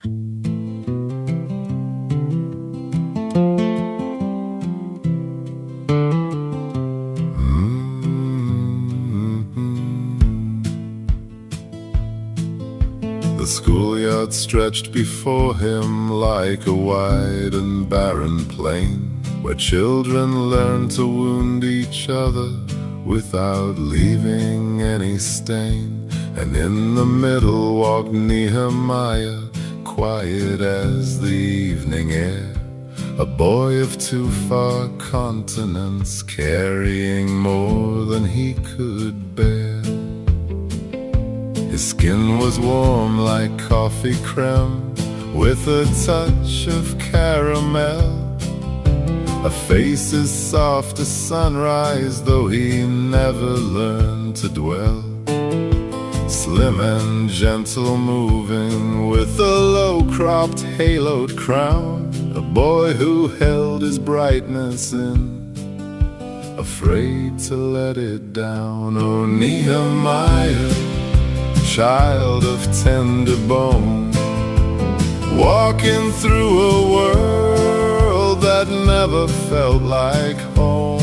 The schoolyard stretched before him like a wide and barren plain, where children learn to wound each other without leaving any stain. And in the middle walked Nehemiah, quiet as the evening air, a boy of two far continents, carrying more than he could bear. His skin was warm like coffee creme, with a touch of caramel. A face as soft as sunrise, though he never learned to dwell. Slim and gentle moving, with a low-cropped haloed crown, a boy who held his brightness in, afraid to let it down. Oh, Nehemiah, child of tender bone, walking through a world that never felt like home.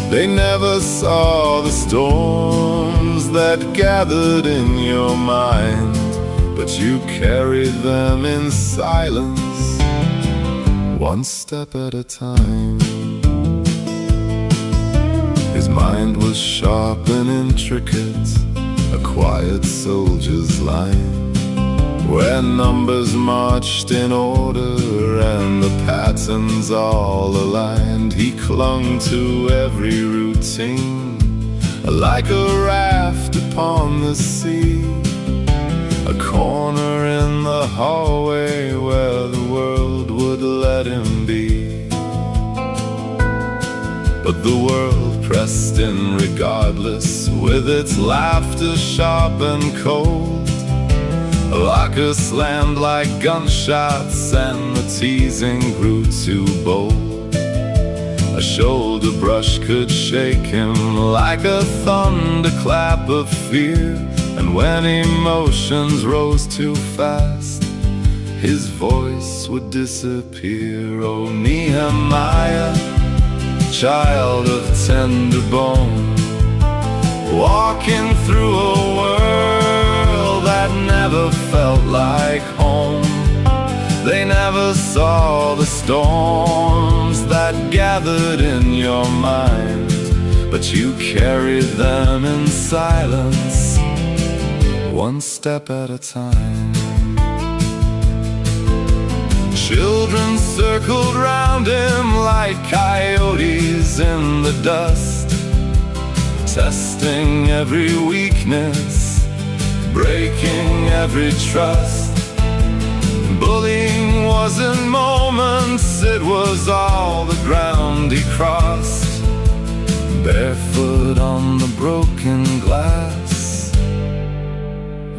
They never saw the storms that gathered in your mind, but you carried them in silence, one step at a time. His mind was sharp and intricate, a quiet soldier's line, where numbers marched in order and the patterns all aligned. He clung to every routine, like a raft upon the sea, a corner in the hallway where the world would let him be. But the world pressed in regardless, with its laughter sharp and cold. Lockers slammed like gunshots, and the teasing grew too bold. A shoulder brush could shake him like a thunderclap of fear, and when emotions rose too fast, his voice would disappear. Oh, Nehemiah, child of tender bone, walking through a world that never felt like home. They never saw the storms that gathered in your mind, but you carried them in silence, one step at a time. Children circled round him like coyotes in the dust, testing every weakness, breaking every trust. Bullying wasn't moments, it was all the ground he crossed, barefoot on the broken glass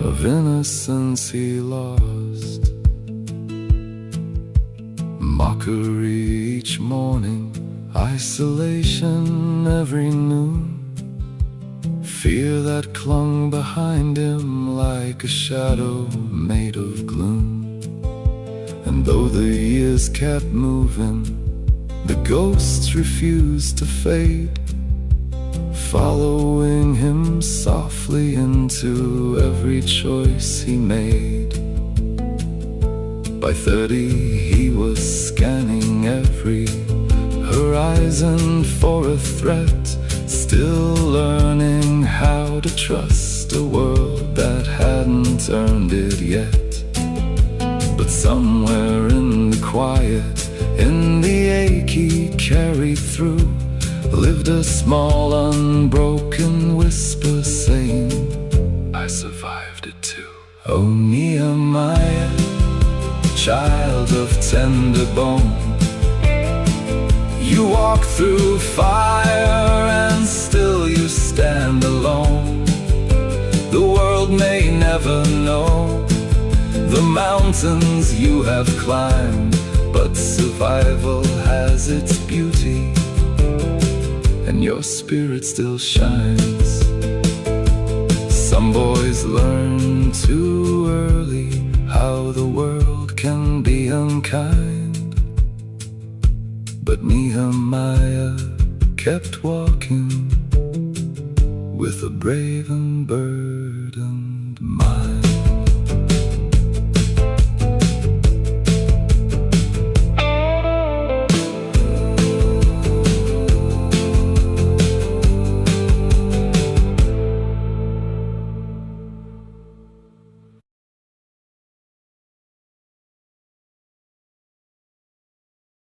of innocence he lost. Mockery each morning, isolation every noon, fear that clung behind him like a shadow made of gloom. And though the years kept moving, the ghosts refused to fade, following him softly into every choice he made. By 30 he was scanning every horizon for a threat, still learning how to trust a world that hadn't earned it yet. But somewhere in the quiet, in the ache he carried through, lived a small unbroken whisper saying, I survived it too. Oh, Nehemiah, child of tender bone, you walk through fire and still you stand alone. The world may never know the mountains you have climbed, but survival has its beauty, and your spirit still shines. Some boys learn too early how the world can be unkind. But Nehemiah kept walking with a brave and burdened